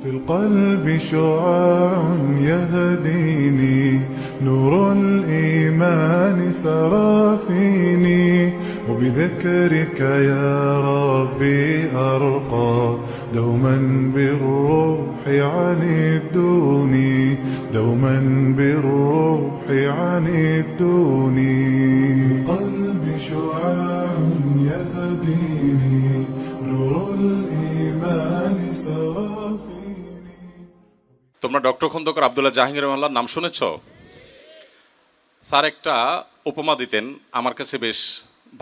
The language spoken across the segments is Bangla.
في القلب شعاع يهديني نور الإيمان سرى فيني وبذكرك يا ربي أرقى دوما بالروح عن الدوني دوما بالروح عن الدوني قلب شعاع يهديني نور الإيمان سرى فيني তোমরা ডক্টর খন্দকার আব্দুল্লাহ জাহাঙ্গীর রহমাল্লাহর নাম শুনেছ? স্যার একটা উপমা দিতেন, আমার কাছে বেশ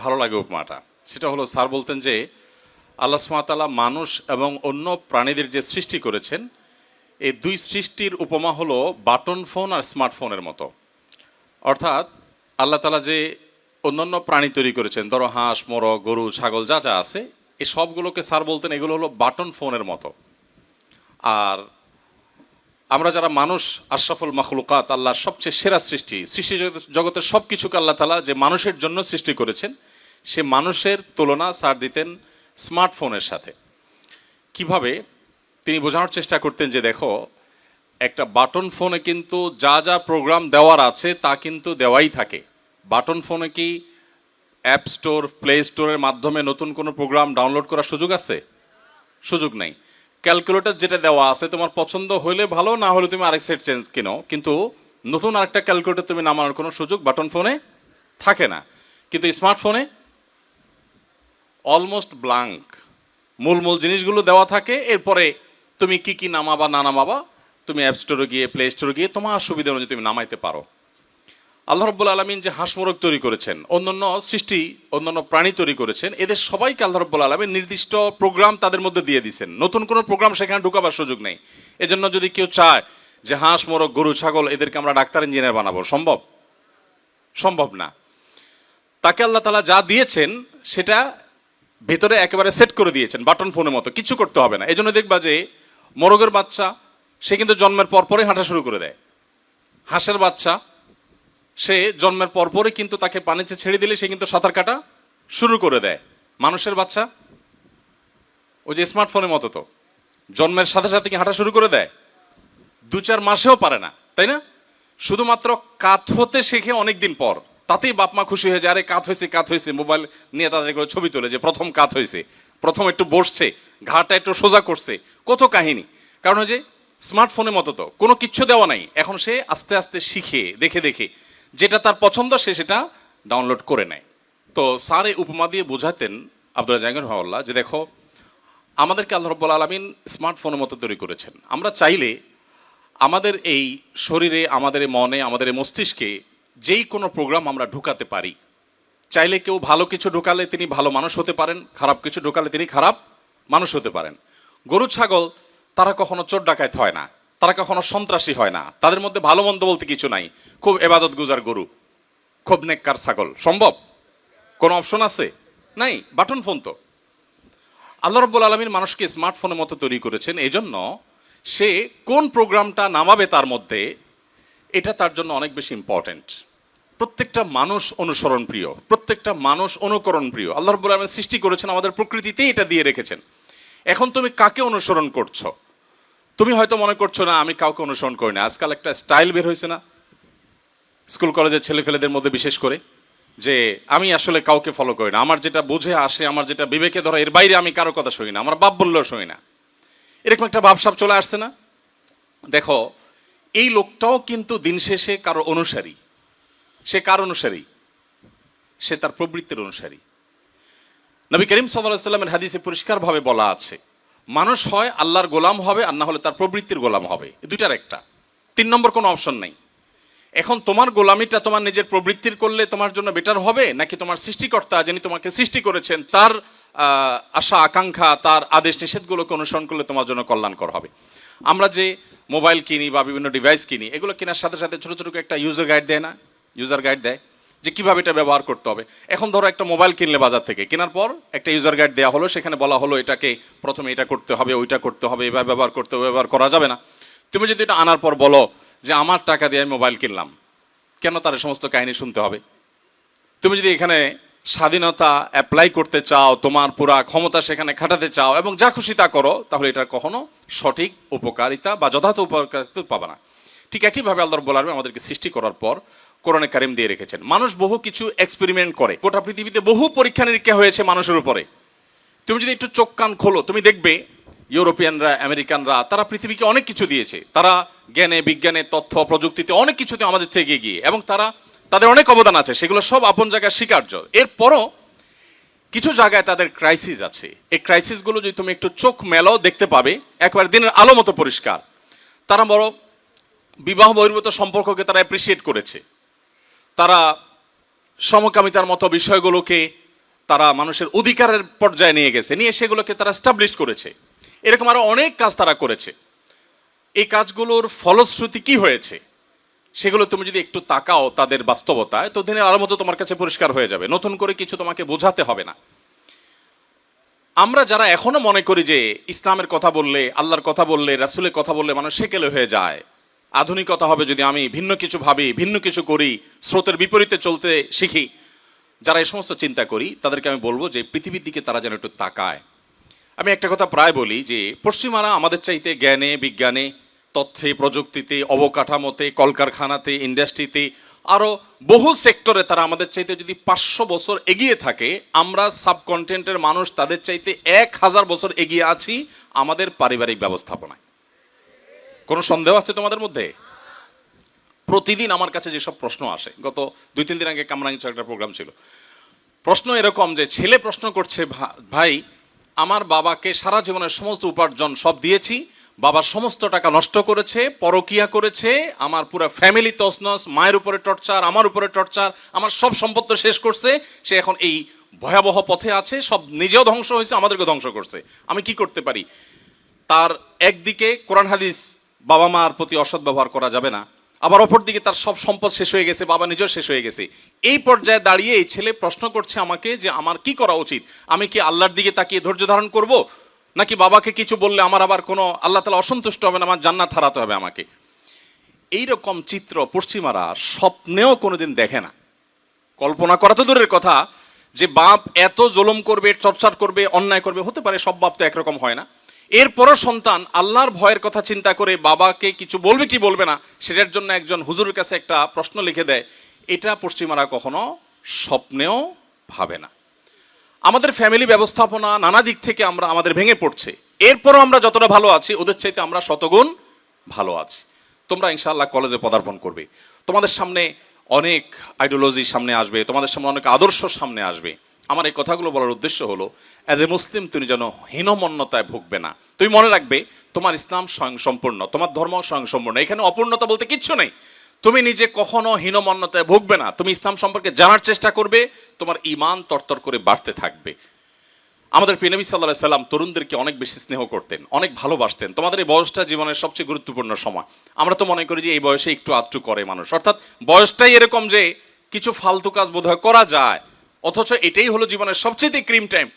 ভালো লাগে উপমাটা। সেটা হলো, স্যার বলতেন যে আল্লাহ সুবহানাহু ওয়া তাআলা মানুষ এবং অন্য প্রাণীদের যে সৃষ্টি করেছেন, এই দুই সৃষ্টির উপমা হলো বাটন ফোন আর স্মার্টফোনের মতো। অর্থাৎ আল্লাহ তাআলা যে অন্যান্য প্রাণী তৈরি করেছেন, ধরো হাঁস, মোরগ, গরু, ছাগল যা যা আছে, এই সবগুলোকে স্যার বলতেন এগুলো হলো বাটন ফোনের মতো। আর আমরা যারা মানুষ, আশরাফুল মাখলুকাত, আল্লাহর সবচেয়ে সেরা সৃষ্টি, সৃষ্টি জগতের সব কিছুকে আল্লাহ তাআলা যে মানুষের জন্য সৃষ্টি করেছেন, সে মানুষের তুলনা স্যার দিতেন স্মার্টফোনের সাথে। কিভাবে তিনি বোঝানোর চেষ্টা করতেন যে দেখো, একটা বাটন ফোনে কিন্তু যা যা প্রোগ্রাম দেওয়ার আছে তা কিন্তু দেওয়াই থাকে। বাটন ফোনে কি অ্যাপ স্টোর, প্লে স্টোরের মাধ্যমে নতুন কোনো প্রোগ্রাম ডাউনলোড করার সুযোগ আছে? সুযোগ নেই। ক্যালকুলেটর যেটা দেওয়া আছে, তোমার পছন্দ হলে ভালো, না হলে তুমি আরেক সেট চেঞ্জ কিনো, কিন্তু নতুন আরেকটা ক্যালকুলেটর তুমি নামানোর কোনো সুযোগ বাটন ফোনে থাকে না। কিন্তু স্মার্টফোনে অলমোস্ট ব্ল্যাঙ্ক, মূল জিনিসগুলো দেওয়া থাকে। এরপরে তুমি কি কি নামাবা না নামাবা, তুমি অ্যাপ স্টোরে গিয়ে, প্লে স্টোরে গিয়ে তোমার সুবিধা অনুযায়ী তুমি নামাইতে পারো। আল্লাহ রাব্বুল আলামিন যে হাঁস মোরগ তৈরি করেছেন, অন্যান্য সৃষ্টি, অন্যান্য প্রাণী তৈরি করেছেন, এদের সবাইকে আল্লাহ রাব্বুল আলামিন নির্দিষ্ট প্রোগ্রাম তাদের মধ্যে দিয়ে দিয়েছেন। নতুন কোনো প্রোগ্রাম সেখানে ঢুকাবার সুযোগ নেই। এজন্য যদি কেউ চায় যে হাঁস, মোরগ, গরু, ছাগল এদেরকে আমরা ডাক্তার, ইঞ্জিনিয়ার বানাবো, সম্ভব না। তাকে আল্লাহ তাআলা যা দিয়েছেন সেটা ভেতরে একেবারে সেট করে দিয়েছেন, বাটন ফোনের মতো, কিছু করতে হবে না। এজন্য দেখবা যে মোরগের বাচ্চা সে কিন্তু জন্মের পরপরই হাঁটা শুরু করে দেয়। হাঁসের বাচ্চা সে জন্মের পরপরই কিন্তু তাকে পানিতে ছেড়ে দিলে সে কিন্তু সাঁতার কাটা শুরু করে দেয়। মানুষের বাচ্চা ওই যে স্মার্টফোনের মতো, তো জন্মের সাথে সাথে কি হাঁটা শুরু করে দেয়? 2-4 মাসেও পারে না, তাই না? শুধুমাত্র কাত হতে শেখে অনেকদিন পর, তাতেই বাপ মা খুশি হয়ে যায়, আরে কাত হয়েছে, মোবাইল নিয়ে তাদের করে ছবি তোলে যে প্রথম কাত হয়েছে, প্রথম একটু বসছে, ঘাটা একটু সোজা করছে, কত কাহিনী। কারণ ওই যে স্মার্টফোনের মতো তো কোনো কিচ্ছু দেওয়া নাই, এখন সে আস্তে আস্তে শিখে, দেখে যেটা তার পছন্দ সে সেটা ডাউনলোড করে নেয়। তো স্যার এই উপমা দিয়ে বোঝাতেন, আব্দুল্লাহ জাহাঙ্গীর রহমাল্লাহ, যে দেখো আমাদেরকে আল্লাহ রাব্বুল আলামিন স্মার্টফোনের মতো তৈরি করেছেন। আমরা চাইলে আমাদের এই শরীরে, আমাদের মনে, আমাদের মস্তিষ্কে যেই কোনো প্রোগ্রাম আমরা ঢুকাতে পারি। চাইলে কেউ ভালো কিছু ঢুকালে তিনি ভালো মানুষ হতে পারেন, খারাপ কিছু ঢুকালে তিনি খারাপ মানুষ হতে পারেন। গরু, ছাগল তারা কখনো চোর ডাকাত হয় না, তারা কখনো সন্ত্রাসী হয় না, তাদের মধ্যে ভালো মন্দ বলতে কিছু নাই। খুব এবাদত গুজার গরু, খুব নেককার ছাগল, সম্ভব? কোনো অপশন আছে? নাই। বাটন ফোন তো। আল্লাহ রাব্বুল আলামিন মানুষকে স্মার্টফোনের মতো তৈরি করেছেন, এজন্য সে কোন প্রোগ্রামটা নামাবে তার মধ্যে, এটা তার জন্য অনেক বেশি ইম্পর্টেন্ট। প্রত্যেকটা মানুষ অনুসরণ প্রিয়, প্রত্যেকটা মানুষ অনুকরণ প্রিয়। আল্লাহ রাব্বুল আলামিন সৃষ্টি করেছেন, আমাদের প্রকৃতিতেই এটা দিয়ে রেখেছেন। এখন তুমি কাকে অনুসরণ করছো? তুমি হয়তো মনে করছো না আমি কাউকে অনুসরণ করি না। আজকাল একটা স্টাইল বের হয়েছে না স্কুল কলেজের ছেলেফেলেদের মধ্যে, বিশেষ করে, যে আমি আসলে কাউকে ফলো করি না, আমার যেটা বুঝে আসে, আমার যেটা বিবেকে ধরা, এর বাইরে আমি কারো কথা শুনি না, আমার বাপ বললেও শুনি না। এরকম একটা ভাবসাব চলে আসছে না? দেখো, এই লোকটাও কিন্তু দিন শেষে কারো অনুসারী। সে কার অনুসারী? সে তার প্রবৃত্তির অনুসারী। নবী করিম সাল্লাল্লাহু আলাইহি ওয়াসাল্লামের হাদিসে পরিষ্কারভাবে বলা আছে, মানুষ হয় আল্লাহর গোলাম হবে, আর না হলে তার প্রবৃত্তির গোলাম হবে। দুইটার একটা, 3 নম্বর কোনো অপশন নাই। এখন তোমার গোলামিটা তোমার নিজের প্রবৃত্তির করলে তোমার জন্য বেটার হবে, নাকি তোমার সৃষ্টিকর্তা যিনি তোমাকে সৃষ্টি করেছেন তার আশা আকাঙ্ক্ষা, তার আদেশ নিষেধগুলোকে অনুসরণ করলে তোমার জন্য কল্যাণকর হবে? আমরা যে মোবাইল কিনি বা বিভিন্ন ডিভাইস কিনি, এগুলো কেনার সাথে সাথে ছোটো ছোটো একটা ইউজার গাইড দেয় না? ইউজার গাইড দেয় যে কীভাবে এটা ব্যবহার করতে হবে। এখন ধরো একটা মোবাইল কিনলে বাজার থেকে, কেনার পর একটা ইউজার গাইড দেওয়া হলো, সেখানে বলা হলো এটাকে প্রথমে এটা করতে হবে, ওইটা করতে হবে, এভাবে ব্যবহার করতে হবে, ব্যবহার করা যাবে না। তুমি যদি এটা আনার পর বলো যে আমার টাকা দিয়ে আমি মোবাইল কিনলাম, কেন তার সমস্ত কাহিনী শুনতে হবে? তুমি যদি এখানে স্বাধীনতা অ্যাপ্লাই করতে চাও, তোমার পুরা ক্ষমতা সেখানে খাটাতে চাও এবং যা খুশি তা করো, তাহলে এটার কখনো সঠিক উপকারিতা বা যথার্থ উপকারিতা পাবে না। ঠিক একইভাবে আল্লাহ রাব্বুল আলামিন আমাদেরকে সৃষ্টি করার পর কোরআনে কারিম দিয়ে রেখেছেন। মানুষ বহু কিছু এক্সপেরিমেন্ট করে, গোটা পৃথিবীতে বহু পরীক্ষা নিরীক্ষা হয়েছে মানুষের উপরে। তুমি যদি একটু চোখ কান খোলো, তুমি দেখবে ইউরোপিয়ানরা, আমেরিকানরা, তারা পৃথিবীকে অনেক কিছু দিয়েছে। তারা জ্ঞানে, বিজ্ঞানে, তথ্য প্রযুক্তিতে অনেক কিছুতে আমাদের থেকে এগিয়ে, এবং তাদের অনেক অবদান আছে, সেগুলো সব আপন জায়গায় স্বীকার্য। এরপরও কিছু জায়গায় তাদের ক্রাইসিস আছে। এই ক্রাইসিসগুলো যদি তুমি একটু চোখ মেলাও দেখতে পাবে, একবার দিনের আলো মতো পরিষ্কার। তারা বড় বিবাহ বহির্ভূত সম্পর্ককে তারা অ্যাপ্রিসিয়েট করেছে, তারা সমকামিতার মতো বিষয়গুলোকে তারা মানুষের অধিকারের পর্যায়ে নিয়ে গেছে, নিয়ে সেগুলোকে তারা এস্টাবলিশ করেছে। এরকম আরো অনেক কাজ তারা করেছে। এই কাজগুলোর ফলশ্রুতি কি হয়েছে সেগুলো তুমি যদি একটু তাকাও তাদের বাস্তবতায়, তো দিনের আলোর মতো তোমার কাছে পরিষ্কার হয়ে যাবে। নতুন করে কিছু তোমাকে বোঝাতে হবে না। আমরা যারা এখনো মনে করি যে ইসলামের কথা বললে, আল্লাহর কথা বললে, রাসূলের কথা বললে মানুষ সেকেলে হয়ে যায়, আধুনিকতা হবে যদি আমি ভিন্ন কিছু ভাবি, ভিন্ন কিছু করি, স্রোতের বিপরীতে চলতে শিখি, যারা এই সমস্ত চিন্তা করি তাদেরকে আমি বলবো যে পৃথিবীর দিকে তারা যেন একটু তাকায়। আমি একটা কথা প্রায় বলি যে পশ্চিমারা আমাদের চাইতে জ্ঞানে, বিজ্ঞানে, তথ্যে, প্রযুক্তিতে, অবকাঠামোতে, কলকারখানাতে, ইন্ডাস্ট্রিতে, আরও বহু সেক্টরে তারা আমাদের চাইতে যদি 500 বছর এগিয়ে থাকে, আমরা সাবকন্টিনেন্টের মানুষ তাদের চাইতে 1000 বছর এগিয়ে আছি আমাদের পারিবারিক ব্যবস্থাপনায়। কোনো সন্দেহ আছে তোমাদের মধ্যে? প্রতিদিন আমার কাছে যেসব প্রশ্ন আসে, গত 2-3 দিন আগে কামরাঙ্গীর একটা প্রোগ্রাম ছিল, প্রশ্ন এরকম যে ছেলে প্রশ্ন করছে, ভাই আমার বাবাকে সারা জীবনের সমস্ত উপার্জন সব দিয়েছি, বাবার সমস্ত টাকা নষ্ট করেছে, পরকিয়া করেছে, আমার পুরো ফ্যামিলি তছনছ, মায়ের উপরে টর্চার, আমার উপরে টর্চার, আমার সব সম্পত্তি শেষ করছে, সে এখন এই ভয়াবহ পথে আছে, সব নিজেও ধ্বংস হয়েছে, আমাদেরকে ধ্বংস করছে, আমি কি করতে পারি? তার একদিকে কোরআন হাদিস বাবা মার প্রতি অসৎ ব্যবহার করা যাবে না, আবার অপর দিকে তার সব সম্পদ শেষ হয়ে গেছে, বাবা নিজেও শেষ হয়ে গেছে। এই পর্যায়ে দাঁড়িয়ে এই ছেলে প্রশ্ন করছে আমাকে যে আমার কি করা উচিত? আমি কি আল্লাহর দিকে তাকিয়ে ধৈর্য ধারণ করব, নাকি বাবাকে কিছু বললে আমার আবার কোনো আল্লাহ তাআলা অসন্তুষ্ট হবে না, আমার জান্নাত হারাতে হবে আমাকে? এইরকম চিত্র পশ্চিমারা স্বপ্নেও কোনোদিন দেখে না। কল্পনা করা তো দূরের কথা যে বাপ এত জুলুম করবে, টর্চার করবে, অন্যায় করবে। হতে পারে সব বাপ তো একরকম হয় না। এরপরও সন্তান আল্লাহর ভয়ের কথা চিন্তা করে বাবাকে কিছু বলবে কি বলবে না সেটার জন্য একজন হুজুরের কাছে একটা প্রশ্ন লিখে দেয়, এটা পশ্চিমারা কখনো স্বপ্নেও ভাবে না। আমাদের ফ্যামিলি ব্যবস্থাপনা নানা দিক থেকে আমাদের ভেঙে পড়ছে, এরপরও আমরা যতটা ভালো আছি ওদের চাইতে আমরা শতগুণ ভালো আছি। তোমরা ইনশাআল্লাহ কলেজে পদার্পণ করবে, তোমাদের সামনে অনেক আইডিওলজি সামনে আসবে, তোমাদের সামনে অনেক আদর্শ সামনে আসবে। আমার এই কথাগুলো বলার উদ্দেশ্য হলো, অ্যাজ এ মুসলিম তুমি যেন হীনমন্যতায় ভুগবে না। তুমি মনে রাখবে তোমার ইসলাম স্বয়ংসম্পূর্ণ, তোমার ধর্ম স্বয়ংসম্পূর্ণ, এখানে অপূর্ণতা বলতে কিচ্ছু নেই। তুমি নিজে কখনো হীনমন্যতায় ভুগবে না, তুমি ইসলাম সম্পর্কে জানার চেষ্টা করবে, তোমার ঈমান তরতর করে বাড়তে থাকবে। আমাদের প্রিয় নবী সাল্লাল্লাহু আলাইহি সাল্লাম তরুণদেরকে অনেক বেশি স্নেহ করতেন, অনেক ভালোবাসতেন। তোমাদের এই বয়সটা জীবনের সবচেয়ে গুরুত্বপূর্ণ সময়। আমরা তো মনে করি যে এই বয়সে একটু আধটু করে মানুষ, অর্থাৎ বয়সটাই এরকম যে কিছু ফালতু কাজ বোধহয় করা যায়, অথচ এটাই হলো জীবনের সবচেয়ে ক্রিম টাইম।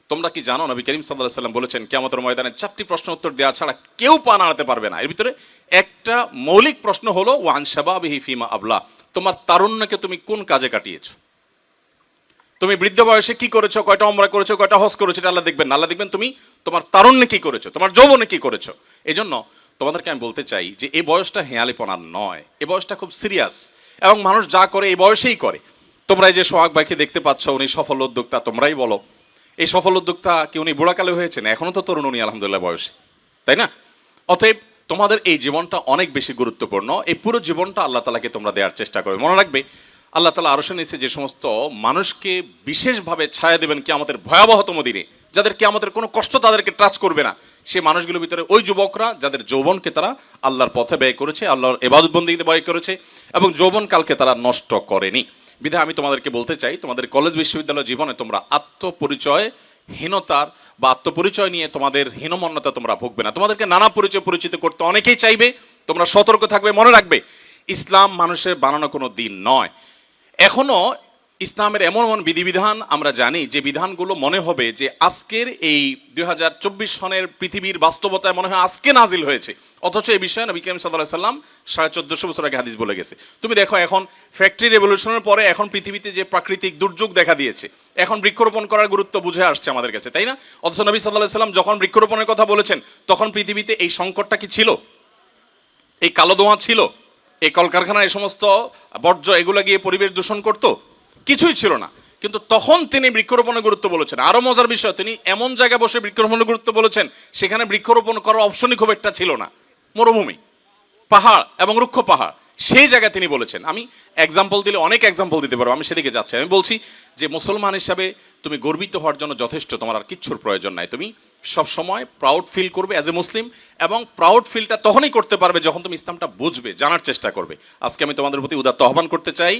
তোমরা কি জানো নবী করিম সাল্লাল্লাহু আলাইহি সাল্লাম বলেছেন কিয়ামতের ময়দানে 4টি প্রশ্ন উত্তর দেওয়া ছাড়া কেউ পা নাড়াতে পারবে না। এর ভিতরে একটা মৌলিক প্রশ্ন হলো ওয়ান শাবাবিহি ফিমা আবলা, তোমার তারুণ্যকে তুমি কোন কাজে কাটিয়েছো? তুমি বৃদ্ধ বয়সে কি করেছো, কয়টা উমরা করেছো, কয়টা হজ করেছো, এটা আল্লাহ দেখবেন না। আল্লাহ দেখবেন তুমি তোমার তারুণ্যে কি করেছো, তোমার যৌবনে কি করেছো। এই জন্য তোমাদেরকে আমি বলতে চাই যে এই বয়সটা হেঁয়ালিপনার নয়, এই বয়সটা খুব সিরিয়াস, এবং মানুষ যা করে এই বয়সেই করে। তোমরা এই যে সোহাগ ভাইকে দেখতে পাচ্ছ, উনি সফল উদ্যোক্তা, তোমরাই বলো এই সফল উদ্যোক্তা কি উনি বুড়াকালে হয়েছেন? এখনো তো তরুণ উনি আলহামদুলিল্লাহ বয়সে, তাই না? অতএব তোমাদের এই জীবনটা অনেক বেশি গুরুত্বপূর্ণ। এই পুরো জীবনটা আল্লাহ তাআলাকে তোমরা দেওয়ার চেষ্টা করবে। মনে রাখবে আল্লাহ তাআলা আরশে নিচে যে সমস্ত মানুষকে বিশেষভাবে ছায়া দেবেন কিয়ামতের ভয়াবহতম দিনে, যাদের কিয়ামতের কোনো কষ্ট তাদেরকে টাচ করবে না, সেই মানুষগুলোর ভিতরে ওই যুবকরা যাদের যৌবনকে তারা আল্লাহর পথে ব্যয় করেছে, আল্লাহর ইবাদত বন্দেগীতে ব্যয় করেছে, এবং যৌবনকালকে তারা নষ্ট করেনি। বিধায় আমি তোমাদেরকে বলতে চাই, তোমাদের কলেজ বিশ্ববিদ্যালয় জীবনে তোমরা আত্মপরিচয়হীনতার বা আত্মপরিচয় নিয়ে তোমাদের হীনমন্যতা তোমরা ভুগবে না। তোমাদেরকে নানা পরিচয় পরিচিত করতে অনেকেই চাইবে, তোমরা সতর্ক থাকবে। মনে রাখবে ইসলাম মানুষের বানানো কোনো দিন নয়। এখনো ইসলামের এমন এমন বিধিবিধান আমরা জানি যে বিধানগুলো মনে হবে যে আজকের এই 2024 সনের পৃথিবীর বাস্তবতায় মনে হয় আজকে নাজিল হয়েছে, অথচ এই বিষয়ে নবী করিম সাল্লাল্লাহু আলাইহি সাল্লাম 1450 বছর আগে হাদিস বলে গেছে। তুমি দেখো এখন ফ্যাক্টরি রেভলিউশনের পরে এখন পৃথিবীতে যে প্রাকৃতিক দুর্যোগ দেখা দিয়েছে, এখন বৃক্ষরোপণ করার গুরুত্ব বুঝে আসছে আমাদের কাছে, তাই না? অথচ নবী সাল্লাল্লাহু আলাইহি সাল্লাম যখন বৃক্ষরোপণের কথা বলেছেন তখন পৃথিবীতে এই সংকটটা কি ছিল? এই কালো ধোঁয়া ছিল? এই কলকারখানার এই সমস্ত বর্জ্য এগুলো গিয়ে পরিবেশ দূষণ করতো? কিছুই ছিল না। কিন্তু তখন তিনি বৃক্ষরোপণের গুরুত্ব বলেছেন। আরো মজার বিষয়, তিনি এমন জায়গায় বসে বৃক্ষরোপণের গুরুত্ব বলেছেন সেখানে বৃক্ষরোপণ করার অপশনই খুব একটা ছিল না, মরুভূমি, পাহাড় এবং রুক্ষ পাহাড়, সেই জায়গায় তিনি বলেছেন। আমি এক্সাম্পল দিলে অনেক এক্সাম্পল দিতে পারবো, আমি সেদিকে যাচ্ছি। আমি বলছি যে মুসলমান হিসাবে তুমি গর্বিত হওয়ার জন্য যথেষ্ট, তোমার আর কিচ্ছুর প্রয়োজন নাই। তুমি সব সময় প্রাউড ফিল করবে অ্যাজ এ মুসলিম, এবং প্রাউড ফিলটা তখনই করতে পারবে যখন তুমি ইসলামটা বুঝবে, জানার চেষ্টা করবে। আজকে আমি তোমাদের প্রতি উদাত্ত আহ্বান করতে চাই,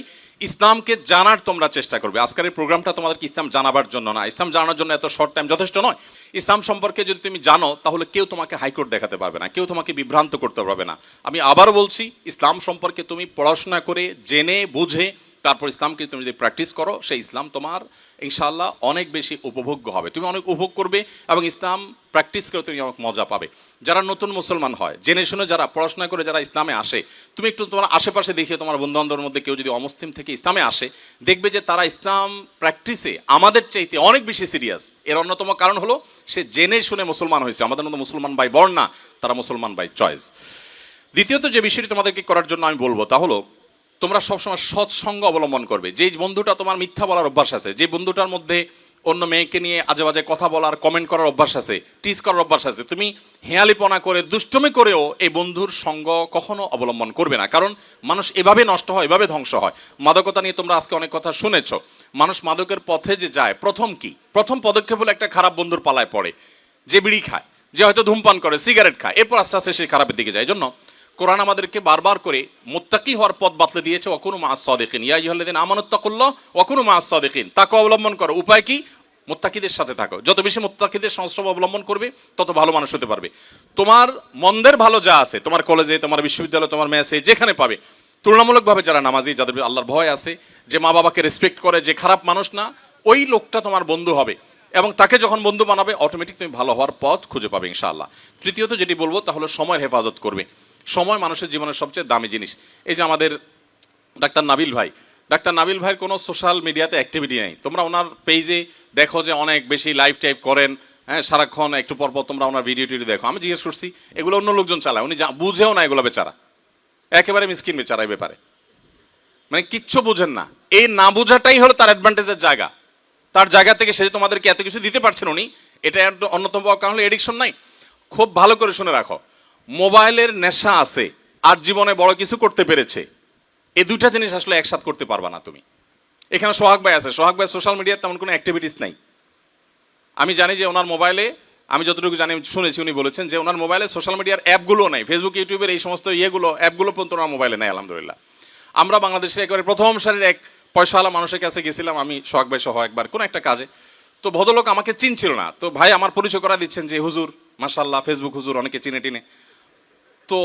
ইসলামকে জানার তোমরা চেষ্টা করবে। আজকের এই প্রোগ্রামটা তোমাদেরকে ইসলাম জানাবার জন্য না, ইসলাম জানার জন্য এত শর্ট টাইম যথেষ্ট নয়। ইসলাম সম্পর্কে যদি তুমি জানো তাহলে কেউ তোমাকে হাইকোর্ট দেখাতে পারবে না, কেউ তোমাকে বিভ্রান্ত করতে পারবে না। আমি আবারও বলছি, ইসলাম সম্পর্কে তুমি পড়াশোনা করে জেনে বুঝে তারপর ইসলামকে তুমি যদি প্র্যাকটিস করো, সেই ইসলাম তোমার ইনশাআল্লাহ অনেক বেশি উপভোগ্য হবে, তুমি অনেক উপভোগ করবে এবং ইসলাম প্র্যাকটিস করে তুমি অনেক মজা পাবে। যারা নতুন মুসলমান হয়, জেনে শুনে যারা পড়াশোনা করে যারা ইসলামে আসে, তুমি একটু তোমার আশেপাশে দেখিয়ে তোমার বন্ধু বান্ধবের মধ্যে কেউ যদি অমুসলিম থেকে ইসলামে আসে, দেখবে যে তারা ইসলাম প্র্যাকটিসে আমাদের চাইতে অনেক বেশি সিরিয়াস। এর অন্যতম কারণ হলো সে জেনে শুনে মুসলমান হয়েছে। আমাদের মতো মুসলমান বাই বর্ণ না, তারা মুসলমান বাই চয়েস। দ্বিতীয়ত যে বিষয়টি তোমাদেরকে করার জন্য আমি বলবো তা হলো, তোমরা সবসময় সৎসঙ্গ অবলম্বন করবে। যে বন্ধুটা তোমার মিথ্যা বলার অভ্যাস আছে, যে বন্ধুটার মধ্যে অন্য মেয়েকে নিয়ে আজে বাজে কথা বলার, কমেন্ট করার অভ্যাস আছে, টিজ করার অভ্যাস আছে, তুমি হেয়ালিপনা করে দুষ্টমি করেও এই বন্ধুর সঙ্গ কখনো অবলম্বন করবে না। কারণ মানুষ এভাবে নষ্ট হয়, এভাবে ধ্বংস হয়। মাদকতা নিয়ে তোমরা আজকে অনেক কথা শুনেছ। মানুষ মাদকের পথে যে যায়, প্রথম পদক্ষেপ হলো একটা খারাপ বন্ধুর পালায় পড়ে, যে বিড়ি খায়, যে হয়তো ধূমপান করে, সিগারেট খায়, এরপর আস্তে আস্তে সে খারাপের দিকে যায়। জন্য কোরআন আমাদেরকে বারবার করে মুত্তাকি হওয়ার পথ বাতলে দিয়েছে, ওয়াকুনু মাআস সাদিকিন, ইয়া আইয়ুহাল্লাযীনা আমানুত্তাকুল্লাহ ওয়াকুনু মাআস সাদিকিন। তাকওয়া অবলম্বন করো। উপায় কি? মুত্তাকিদের সাথে থাকো। যত বেশি মুত্তাকিদের সংস্রব অবলম্বন করবে তত ভালো মানুষ হতে পারবে। তোমার মন্দের ভালো যা আছে, তোমার কলেজে, তোমার বিশ্ববিদ্যালয়ে, তোমার মেসে, যেখানে পাবে, তুলনামূলকভাবে যারা নামাজি, যাদের আল্লাহর ভয় আছে, যে মা বাবাকে রেসপেক্ট করে, যে খারাপ মানুষ না, ওই লোকটা তোমার বন্ধু হবে এবং তাকে যখন বন্ধু বানাবে অটোমেটিক তুমি ভালো হওয়ার পথ খুঁজে পাবে ইনশাআল্লাহ। তৃতীয়ত যেটি বলবো তা হলো সময়ের হেফাজত করবে। সময় মানুষের জীবনের সবচেয়ে দামি জিনিস। এই যে আমাদের ডাক্তার নাবিল ভাইয়ের কোনো সোশ্যাল মিডিয়াতে অ্যাক্টিভিটি নেই। তোমরা ওনার পেজে দেখো যে অনেক বেশি লাইভ টাইপ করেন, হ্যাঁ, সারাক্ষণ একটু পরপর তোমরা ওনার ভিডিও টিডিও দেখো। আমি জিজ্ঞেস করছি, এগুলো অন্য লোকজন চালায়, উনি বুঝেও না এগুলো বেচারা, একেবারে মিসকিন বেচারা এই ব্যাপারে, মানে কিচ্ছু বুঝেন না। এই না বোঝাটাই হলো তার অ্যাডভান্টেজের জায়গা। তার জায়গা থেকে সে তোমাদেরকে এত কিছু দিতে পারছেন উনি, এটা অন্যতম কারণ হলো এডিকশন নাই। খুব ভালো করে শুনে রাখো, মোবাইলের নেশা আছে আর জীবনে বড় কিছু করতে পেরেছে, এই দুইটা জিনিস আসলে একসাথে করতে পারবা না তুমি। এখানে সোহাগ ভাই আছে, সোহাগ ভাই সোশ্যাল মিডিয়ায় তেমন কোনো অ্যাক্টিভিটিস নাই। আমি জানি যে ওনার মোবাইলে, আমি যতটুকু জানি শুনেছি, উনি বলেছেন যে ওনার মোবাইলে সোশ্যাল মিডিয়ার অ্যাপগুলো নাই, ফেসবুক ইউটিউবের এই সমস্ত অ্যাপগুলো পর্যন্ত ওনার মোবাইলে নাই আলহামদুলিল্লাহ। আমরা বাংলাদেশে একেবারে প্রথম সারির এক পয়সাওয়ালা মানুষের কাছে গেছিলাম আমি, সোহাগ ভাই সহ একবার কোনো একটা কাজে। তো ভদ্রলোক আমাকে চিনছিল না, তো ভাই আমার পরিচয় করা দিচ্ছেন যে হুজুর, মাশাআল্লাহ, ফেসবুক হুজুর, অনেকে চিনে টিনে। তো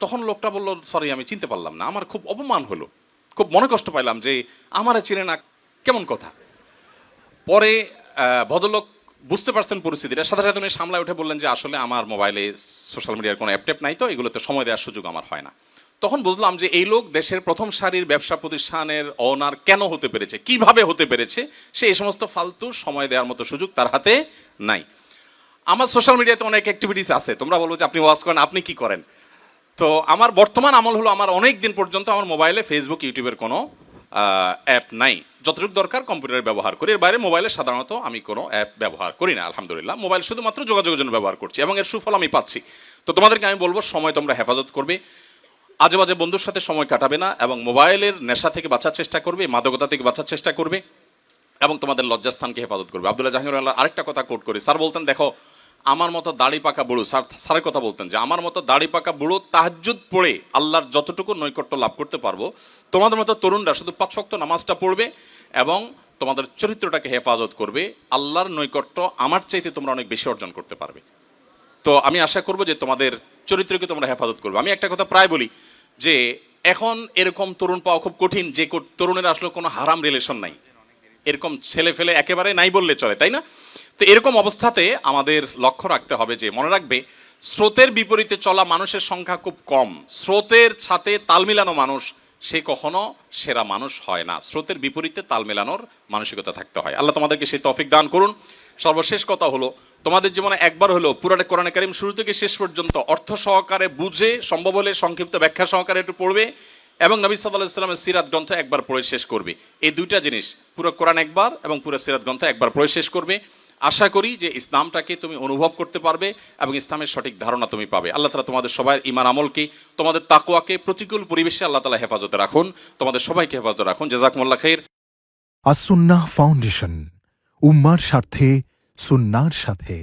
তখন লোকটা বলল, সরি আমি চিনতে পারলাম না। আমার খুব অপমান হলো, খুব মনে কষ্ট পাইলাম যে আমারে চিনে না, কেমন কথা। পরে ভদ্রলোক বুঝতে পারছেন পরিস্থিতিটা, সাথে সাথে উনি সামলায় উঠে বললেন যে আসলে আমার মোবাইলে সোশ্যাল মিডিয়ার কোনো অ্যাপ নাই, তো এগুলোতে সময় দেওয়ার সুযোগ আমার হয় না। তখন বুঝলাম যে এই লোক দেশের প্রথম সারির ব্যবসা প্রতিষ্ঠানের ওনার কেন হতে পেরেছে, কিভাবে হতে পেরেছে, সে এই সমস্ত ফালতু সময় দেওয়ার মতো সুযোগ তার হাতে নাই। আমার সোশ্যাল মিডিয়াতে অনেক অ্যাক্টিভিটিস আছে, তোমরা বলবো যে আপনি ওয়াজ করেন, আপনি কি করেন। তো আমার বর্তমান আমল হলো, আমার অনেক দিন পর্যন্ত আমার মোবাইলে ফেসবুক ইউটিউবের কোনো অ্যাপ নাই। যতটুকু দরকার কম্পিউটার ব্যবহার করি, এর বাইরে মোবাইলে সাধারণত আমি কোনো অ্যাপ ব্যবহার করি না আলহামদুলিল্লাহ। মোবাইল শুধুমাত্র যোগাযোগের জন্য ব্যবহার করছি এবং এর সুফল আমি পাচ্ছি। তো তোমাদেরকে আমি বলবো, সময় তোমরা হেফাজত করবে, আজে বাজে বন্ধুর সাথে সময় কাটাবে না এবং মোবাইলের নেশা থেকে বাঁচার চেষ্টা করবে, মাদকতা থেকে বাঁচার চেষ্টা করবে এবং তোমাদের লজ্জাস্থানকে হেফাজত করবে। আব্দুল্লাহ জাহাঙ্গীর আরেকটা কথা কোট করি, স্যার বলতেন, দেখো আমার মতো দাড়ি পাকা বুড়ো, স্যারের কথা বলতেন যে আমার মতো দাড়ি পাকা বুড়ো তাহাজ্জুদ পড়ে আল্লাহর যতটুকু নৈকট্য লাভ করতে পারবো, তোমাদের মতো তরুণরা শুধু 5 ওয়াক্ত নামাজটা পড়বে এবং তোমাদের চরিত্রটাকে হেফাজত করবে, আল্লাহর নৈকট্য আমার চাইতে তোমরা অনেক বেশি অর্জন করতে পারবে। তো আমি আশা করবো যে তোমাদের চরিত্রকে তোমরা হেফাজত করবে। আমি একটা কথা প্রায় বলি যে এখন এরকম তরুণ পাওয়া খুব কঠিন, যে তরুণের আসলে কোনো হারাম রিলেশন নাই। এরকম ছেলে ফেলে একেবারে নাই বললে চলে, তাই না? তো এরকম অবস্থাতে আমাদের লক্ষ্য রাখতে হবে যে, মনে রাখবে স্রোতের বিপরীতে চলা মানুষের সংখ্যা খুব কম। স্রোতের সাথে তাল মিলানো মানুষ সে কখনো সেরা মানুষ হয় না। স্রোতের বিপরীতে তাল মেলানোর মানসিকতা থাকতে হয়। আল্লাহ তোমাদেরকে সেই তৌফিক দান করুন। সর্বশেষ কথা হলো, তোমাদের জীবনে একবার হলো পুরাটা কোরআনে কারীম শুরু থেকে শেষ পর্যন্ত অর্থ সহকারে বুঝে, সম্ভব হলে সংক্ষিপ্ত ব্যাখ্যা সহকারে একটু পড়বে, এবং নবী সাল্লাল্লাহু আলাইহি ওয়াসাল্লামের সিরাত গ্রন্থ একবার পড়ে শেষ করবে। এই দুইটা জিনিস, পুরো কোরআন একবার এবং পুরো সিরাত গ্রন্থ একবার পড়ে শেষ করবে। আশা করি যে ইসলামটাকে তুমি অনুভব করতে পারবে এবং ইসলামের সঠিক ধারণা তুমি পাবে। আল্লাহ তাআলা তোমাদের সবাই ঈমান আমলকে, তোমাদের তাকওয়াকে প্রতিকূল পরিবেশে আল্লাহ তাআলা হেফাজতে রাখুন, তোমাদের সবাইকে হেফাজতে রাখুন। জাযাকুমুল্লাহ খাইর। আসুন্নাহ ফাউন্ডেশন, উম্মার স্বার্থে সুন্নাহর সাথে।